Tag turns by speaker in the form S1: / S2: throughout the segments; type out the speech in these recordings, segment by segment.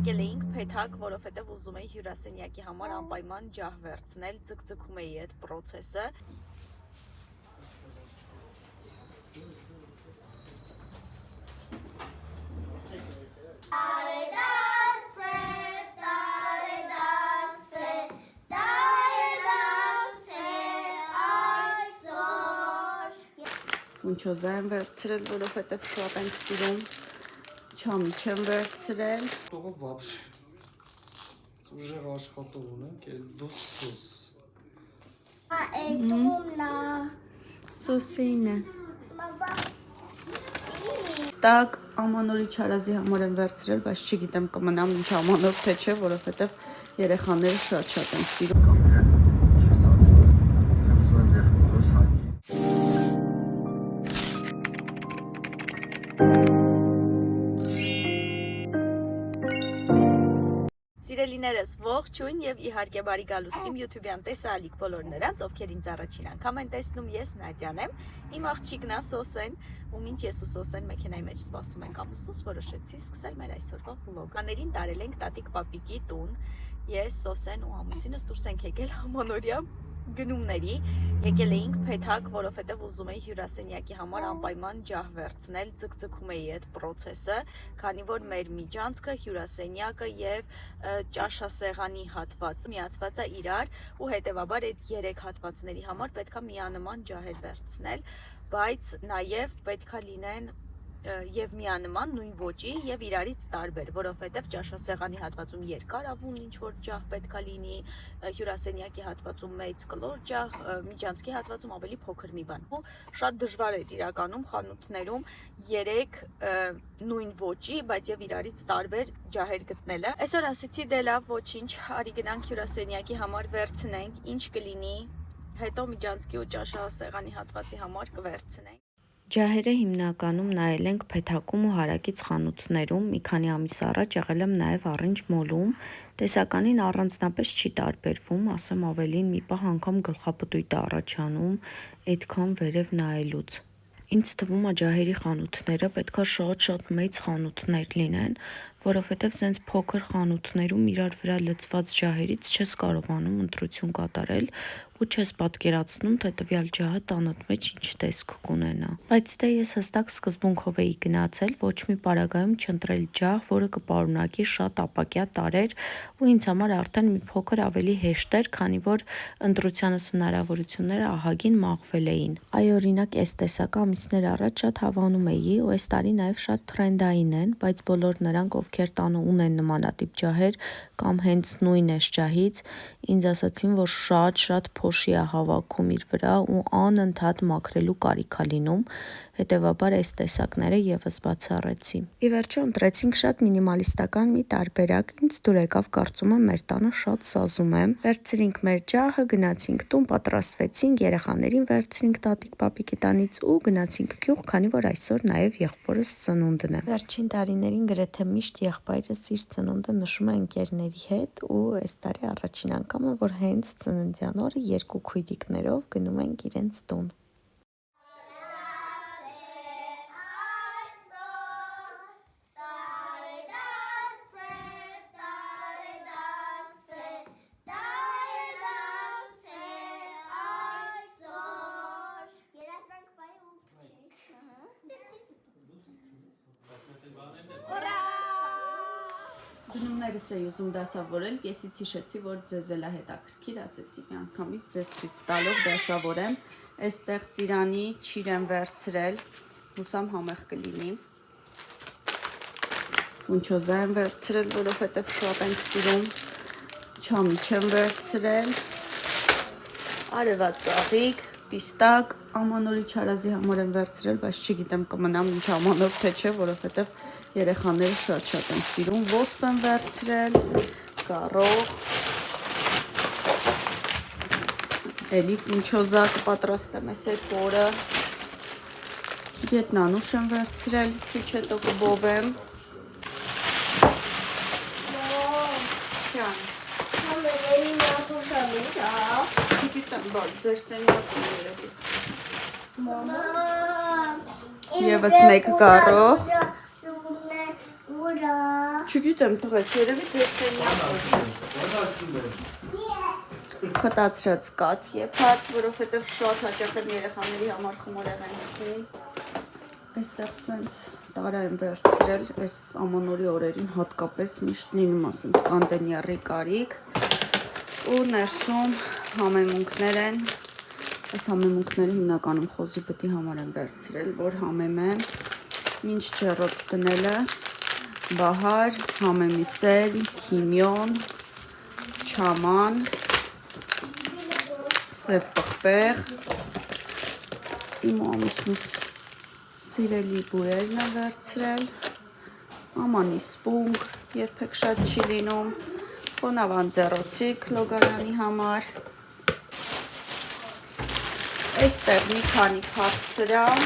S1: Եկել էինք փեթակ, որովհետև ուզում էի հյուրասենյակի համար անպայման ջահ վերցնել, ձգձգում էի այդ պրոցեսը։ Ֆունչոզա եմ վերցրել, որովհետև շատ ենք սիրում, չամիչ եմ վերցրել։
S2: Տողը вообще ուժեղ աշխատող ունենք, էլ դոս։
S1: Սոսին է։ Ստակ ամանորի չարազի համար եմ վերցրել, բայց չգիտեմ կմնամ ինչ ամանոր թե չէ, որովհետև երեխաները շատ են սիրում։ Սիրելիներս, ողջույն եւ իհարկե բարի գալուստ իմ YouTube-յան տեսահալիկ բոլոր նրանց, ովքեր ինձ առաջին անգամ են տեսնում, ես Նադյան եմ, իմ աղջիկն է Սոսեն, ու մինչ ես ու Սոսեն մեքենայի մեջ սպասում ենք ամուսնուս, որոշեցի սկսել մեր այսօրվա վլոգաներին տարել ենք տատիկ պապիկի տուն, ես Սոսեն ու ամուսինս դուրս ենք եկել ամանորյա գնումների, եկել էինք փեթակ, որովհետև ուզում էի հյուրասենյակի համար անպայման ջահ վերցնել, ձգձգում էի այդ պրոցեսը, քանի որ մեր միջանցքը, հյուրասենյակը եւ ճաշասեղանի հատվածը միացված է իրար ու հետեւաբար այդ 3 հատվածների համար պետքա միանման ջահեր վերցնել, բայց նաեւ պետքա լինեն եւ միանման նույն ոճի եւ իրարից տարբեր, որովհետեւ ճաշասեղանի հատվածում երկար ավուն ինչ որ ջահ պետքա լինի, հյուրասենյակի հատվածում մեծ կլոր ջահ, միջանցքի հատվածում ավելի փոքր մի բան։ Ու շատ դժվար էր իրականում խանութներում 3 նույն ոճի, բայց եւ իրարից տարբեր ջահեր գտնելը։ Այսօր ասեցի դե լավ, ոչինչ, արի գնանք հյուրասենյակի համար վերցնենք, ինչ կլինի, հետո միջանցքի ու ճաշասեղանի հատվածի համար կվերցնենք։ Ջահերը հիմնականում նայել ենք փեթակում ու հարակից խանութներում, մի քանի ամիս առաջ եղել եմ նաև Orange Mall-ում, տեսականին առանձնապես չի տարբերվում, ասեմ ավելին մի պահ անգամ գլխապտույտ է առաջանում, այդքան վերև նայելուց։ Ինձ թվում է ջահերի խանութները պետքա շատ մեծ խանութներ լինեն, որովհետև սենց փոքր խանութներում իրար վրա լցված ջահերից չես կարողանում ընտրություն կատարել ու չես պատկերացնում, թե տվյալ ջահը տանդ մեջ ինչ տեսք կունենա։ Բայց դե ես հստակ սկզբունքով էի գնացել, ոչ մի պարագայում չընտրել ջահ, որը կպարունակի շատ ապակյա տարրեր ու ինձ համար արդեն մի փոքր ավելի հեշտ էր, քանի որ ընտրությանս հնարավորությունները ահագին մաղվել էին։ Այ օրինակ այս տեսակը ամիսներ առաջ շատ հավանում էի ու այս տարի նաև շատ թրենդային են, բայց բոլոր նրանք, ովքեր տանը ունեն նմանատիպ ջահեր կամ հենց նույն էս ջահից, ինձ ասացին, որ շատ փոշի է հավաքում իր վրա ու անընդհատ մաքրելու կարիք է լինում, հետևաբար այս տեսակները եւս բացառեցի։ Ի վերջո ընտրեցինք շատ մինիմալիստական մի տարբերակ, ինձ դուր եկավ, կարծում եմ մեր տանը շատ սազում եմ։ Վերցրինք մեր ջահը, գնացինք տուն, պատրաստվեցինք, երեխաներին վերցրինք տատիկ պապիկի տանից ու գնացինք գյուղ, քանի որ այսօր նաև եղբորս ծնունդն է։ Վերջին տարիներին գրեթե միշտ եղբայրս իր ծնունդը նշում է ընկերների հետ ու այս տարի առաջին անգամ է, որ հենց ծննդյան օրը 2 քույրիկներով գնում ենք իրենց տուն։ Գնումներս էի ուզում դասավորել, կեսից հիշեցի, որ ձեզ էլ է հետաքրքիր, ասեցի մի անգամից ձեզ ցույց տալով դասավորեմ։ Այստեղ ծիրանի չիր եմ վերցրել, հուսամ համեղ կլինի։ Ֆունչոզա եմ վերցրել, որովհետև շատ ենք սիրում, չամիչ եմ վերցրել, արևածաղիկ, պիստակ, ամանորի չարազի համար եմ վերցրել, բայց չգիտեմ կմնամ ինչ ամանոր թե չէ, որովհետև երեխաները շատ են սիրում, ոսպ եմ վերցրել, գառող, էլի ֆունչոզա կպատրաստեմ այս այդ օրը, գետնանուշ եմ վերցրել, քիչ հետո կբովեմ, չգիտեմ, բայց ձեր սենյակում երևի, եվս մեկ գառող, Չգիտեմ, տղես, երևի ձերքենյակ խտացրած կաթ եփած, որովհետև շատ հաճախ եմ երեխաների համար խմորեղեն խմում։ Այստեղ սենց տարա եմ վերցրել, այս ամանորի օրերին հատկապես միշտ լինում ասենց կանդենյարի կարիք ու ներսում համեմունքներ են, այս համեմունքները հիմնականում խոզի բտի համար եմ վերցրել, որ համեմեմ մինչ ջեռոց դնելը բահար, համեմի սել, քիմիոն, չաման, սև պղպեղ, իմ ամուսնու սիրելի բուրերն եմ վերցրել, ամանի սպունգ, երբեք շատ չի լինում, խոնավան ձեռոցիկ լոգարանի համար, այստեղ մի քանի փախցրամ,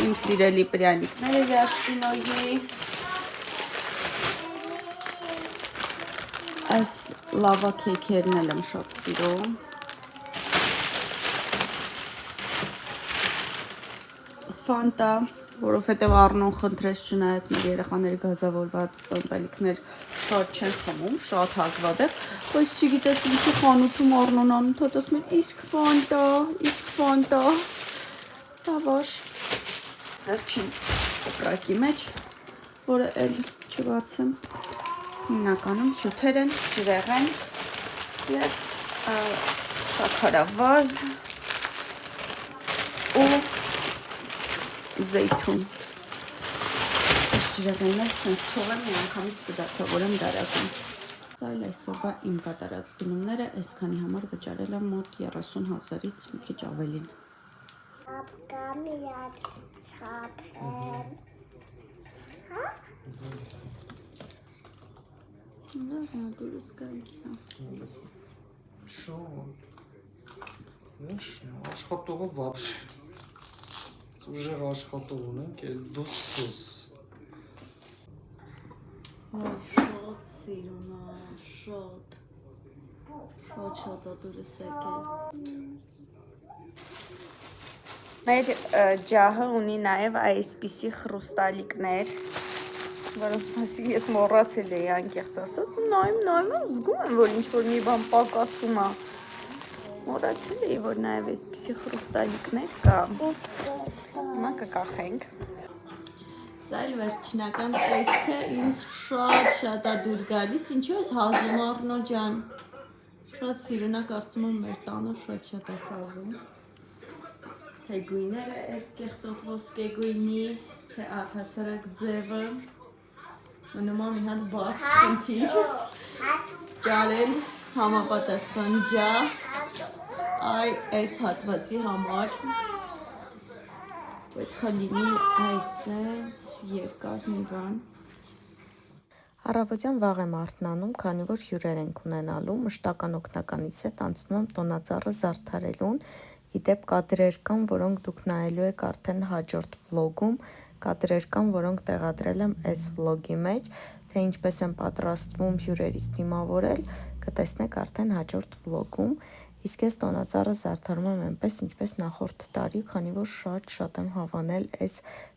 S1: իմ սիրելի պրյանիկները Յաշկինոյի, այս լավա քեքերն էլ եմ շատ սիրում, Ֆանտա, որովհետև Առնոն խնդրեց չնայած մեր երեխաների գազավորված ըմպելիքներ շատ չեն խմում, շատ հազվադեպ, բայց չգիտես ինչի խանութում Առնոն անընդհատ ասում են իսկ Ֆանտա, դավաշ, վերջին կոպրակի մեջ, որը էլ չբացեմ, հիմնականում հյութեր են, ջրեղեն և շաքարավազ ու զեյթուն։ Այս ջրեղեններ սենց թողեմ մի անգամից կդասավորեմ դարակում։ Այլ այսօրվա իմ կատարած գնումները այսքանի համար վճարել եմ մոտ 30,000-ից մի քիչ ավելին։ Դուրս գալիս է։
S2: Շատ։ Աշխատողը вообще։ Ուժեղ աշխատող ունենք, էլ դոս։
S1: Շատ սիրուն է, շատ դուրս եկել։ Մեր ջահը ունի նաև այսպիսի խրուստալիկներ, որոնց մասին ես մոռացել էի անկեղծ ասած, նայում զգում եմ, որ ինչ-որ մի բան պակասում է։ Մոռացել էի, որ նաև այսպիսի խրուստալիկներ կա։ Հիմա կկախենք։ Սա էլ վերջնական տեսքը ինձ շատ է դուր գալիս, ինչու ես հազում Առնո ջան։ Շատ սիրուն է, կարծում եմ մեր տանը շատ է սազում։ Թե գույները այդ կեղտոտ ոսկե գույնի, թե ակասարակ ձևը։ Մնում է մի հատ բաց խնդիր ճարել համապատասխան ջահ այս հատվածի համար պետք է լինի այսպես երկար մի բան։ Առավոտյան վաղ եմ արթնանում, քանի որ հյուրեր ենք ունենալու, մշտական օգնականից հետ անցնում եմ տոնածառը զարդարելուն, իդեպ կադրեր կան, որոնք դուք նայելու եք արդեն հաջորդ վլոգում, կադրեր կան, որոնք տեղադրել եմ այս վլոգի մեջ, թե ինչպես եմ պատրաստվում հյուրերից դիմավորել, կտեսնեք արդեն հաջորդ վլոգում, իսկ ես տոնածառը զարդարում եմ այնպես, ինչպես նախորդ տարի, քանի որ շատ եմ հավանել այս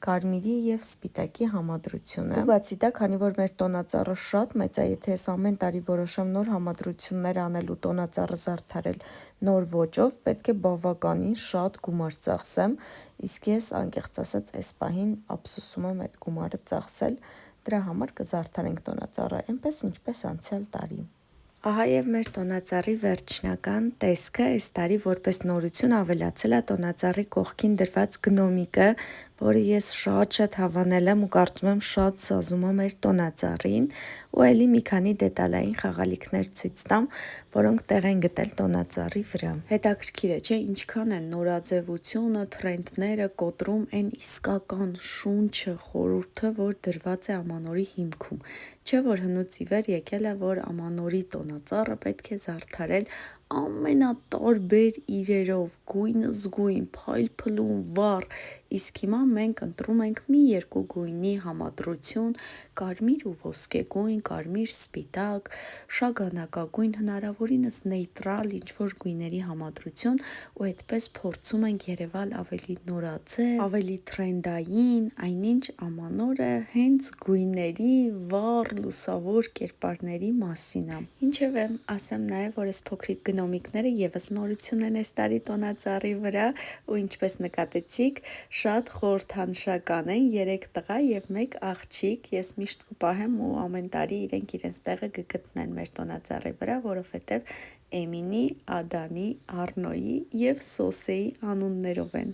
S1: կարմիրի և սպիտակի համադրությունը։ Ու բացի դա, քանի որ մեր տոնածառը շատ մեծ է, եթե ես ամեն տարի որոշեմ նոր համադրություններ անել ու տոնածառը զարդարել նոր ոճով, պետք է բավականին շատ գումար ծախսեմ, իսկ ես անկեղծ ասած այս պահին ափսոսում եմ այդ գումարը ծախսել, դրա համար կզարդարենք տոնածառը այնպես, ինչպես անցյալ տարի։ Ահա և մեր տոնածառի վերջնական տեսքը, այս տարի որպես նորություն ավելացել է տոնածառի կողքին դրված գնոմիկը, որը ես շատ հավանել եմ ու կարծում եմ շատ սազում է մեր տոնածառին, ու ելի մի քանի դետալային խաղալիքներ ցույց տամ, որոնք տեղ են գտել տոնածառի վրա։ Հետաքրքիր է, չէ՞, ինչքան են նորաձևությունը, թրենդները կոտրում այն իսկական շունչը, խորհուրդը, որ դրված է ամանորի հիմքում։ Չէ՞ որ հնուց ի վեր եկել է, որ ամանորի տոնածառը պետք է զարդարել
S3: ամենատարբեր իրերով, գույնը զգույն, փայլփլուն, վառ, իսկ հիմա մենք ընտրում ենք մի երկու գույնի համադրություն՝ կարմիր ու ոսկեգույն, կարմիր-սպիտակ, շագանակագույն, հնարավորինս նեյտրալ ինչ-որ գույների համադրություն ու այդպես փորձում ենք երևալ ավելի նորաձև, ավելի թրենդային, այնինչ ամանորը հենց գույների վառ, լուսավոր կերպարների մասին է։ Ինչևէ, ասեմ նաև, որ այս փոքրիկ գնոմիկները եւս նորություն են այս տարի տոնածառի վրա ու ինչպես նկատեցիք, շատ խորհրդանշական են 3 տղա եւ 1 աղջիկ։ Ես միշտ կպահեմ ու ամեն տարի իրենք իրենց տեղը կգտնեն մեր տոնածառի վրա, որովհետեւ Էմինի, Ադանի, Առնոյի եւ Սոսեի անուններով են։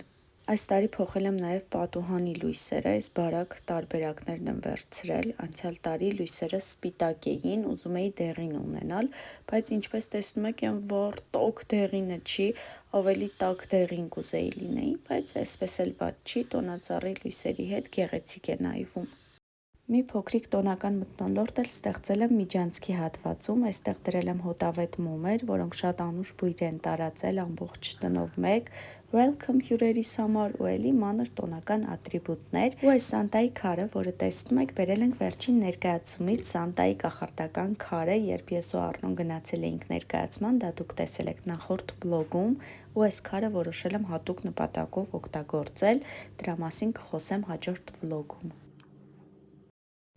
S3: Այս տարի փոխել եմ նաև պատուհանի լույսերը, այս բարակ տարբերակներն եմ վերցրել, անցյալ տարի լույսերը սպիտակ էին, ուզում էի դեղին ունենալ, բայց ինչպես տեսնում եք, այն վառ տոկ դեղինը չի, ավելի տաք դեղին կուզեի լինեի, բայց այսպես էլ վատ չի, տոնածառի լույսերի հետ գեղեցիկ է նայվում։ Մի փոքրիկ տոնական մթնոլորտ էլ ստեղծել եմ Միջանցքի հատվածում, այստեղ դրել եմ հոտավետ մոմեր, որոնք շատ անուշ բույր են տարածել ամբողջ տնով մեկ, welcome հյուրերիս համար ու էլի մանր տոնական ատրիբուտներ, ու այս Սանտայի քարը, որը տեսնում եք, բերել ենք վերջին ներկայացումից Սանտայի կախարդական քարը, երբ ես ու Առնոն գնացել էինք ներկայացման, դա դուք տեսել եք նախորդ վլոգում, ու այս քարը որոշել եմ հատուկ նպատակով օգտագործել, դրա մասին կխոսեմ հաջորդ վլոգում։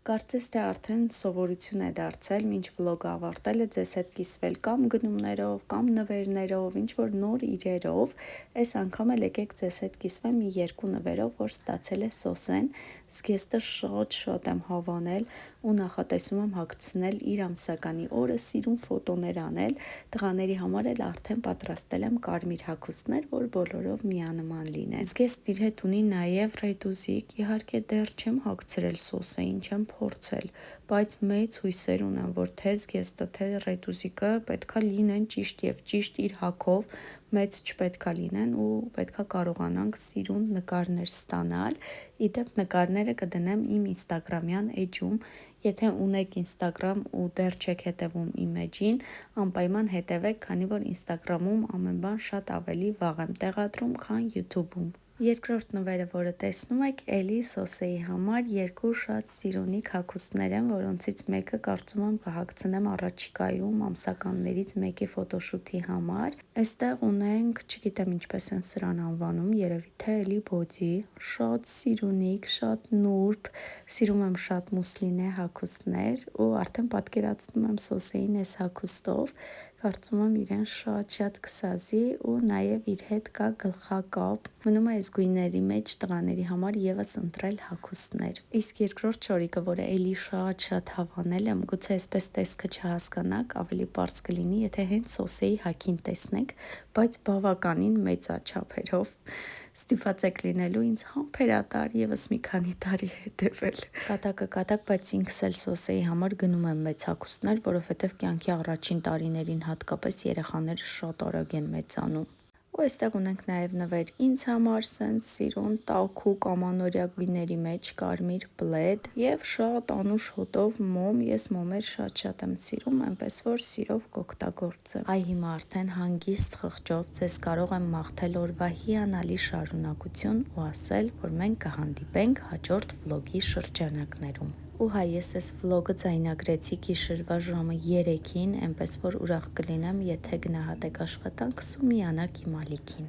S3: Կարծես թե արդեն սովորություն է դարձել, մինչ վլոգը ավարտելը ձեզ հետ կիսվել կամ գնումներով, կամ նվերներով, ինչ-որ նոր իրերով, այս անգամ էլ եկեք ձեզ հետ կիսվեմ մի 2 նվերով, որ ստացել է Սոսեն, զգեստը շատ եմ հավանել ու նախատեսում եմ հագցնել իր ամսականի օրը սիրուն ֆոտոներ անել, տղաների համար էլ արդեն պատրաստել եմ կարմիր հագուստներ, որ բոլորով միանման լինեն։ Զգեստ իր հետ ունի նաև ռեդուզիկ, իհարկե դեռ չեմ հագցրել Սոսեին, չեմ փորձել, բայց մեծ հույսեր ունեմ, որ թե զգեստը, թե ռեդուզիկը պետքա լինեն ճիշտ եւ ճիշտ իր հագով, մեծ չպետքա լինեն ու պետքա կարողանանք սիրուն նկարներ ստանալ։ Իդեպ նկարները կդնեմ իմ ինստագրամյան էջում, եթե ունեք ինստագրամ ու դեռ չեք հետևում իմ էջին, անպայման հետևեք, քանի որ ինստագրամում ամեն բան շատ ավելի վաղ եմ տեղադրում, քան յութուբում։ Երկրորդ նվերը, որը տեսնում եք, էլի Սոսեի համար 2 շատ սիրունիկ հագուստներ են, որոնցից մեկը կարծում եմ կհագցնեմ առաջիկայում ամսականներից մեկի ֆոտոշութի համար։ Այստեղ ունենք, չգիտեմ ինչպես են սրան անվանում, երևի թե էլի բոդի, շատ սիրունիկ, շատ նուրբ, սիրում եմ շատ մուսլինե հագուստներ ու արդեն պատկերացնում եմ Սոսեին այս հագուստով, կարծում եմ իրեն շատ կսազի ու նաև իր հետ կա գլխակապ, մնում է այս գույների մեջ տղաների համար եւս ընտրել հագուստներ։ Իսկ երկրորդ չորիկը, որը էլի շատ հավանել եմ, գուցե այսպես տեսքը չհասկանաք, ավելի պարզ կլինի, եթե հենց Սոսեի հագին տեսնեք, բայց բավականին մեծաչափերով ստիպված եք լինելու ինձ համբերատար եւս մի քանի տարի հետևել։ Կատակ, բայց ինքս էլ Սոսեի համար գնում եմ մեծ հագուստներ, որովհետև կյանքի առաջին տարիներին հատկապես երեխաները շատ արագ են մեծանում։ Ու այստեղ ունենք նաև նվեր ինձ համար, սենց սիրուն տաքուկ ամանորյա գույների մեջ կարմիր պլեդ եւ շատ անուշ հոտով մոմ, ես մոմեր շատ եմ սիրում, այնպես որ սիրով կօգտագործեմ։ Այ հիմա արդեն հանգիստ խղճով ձեզ կարող եմ մաղթել օրվա հիանալի շարունակություն ու ասել, որ մենք կհանդիպենք հաջորդ վլոգի շրջանակներում։ Ու հայ, ես այս վլոգը ձայնագրեցի գիշերվա ժամը 3-ին, այնպես որ ուրախ կլինեմ, եթե գնահատեք աշխատանքս ու միանաք իմ ալիքին։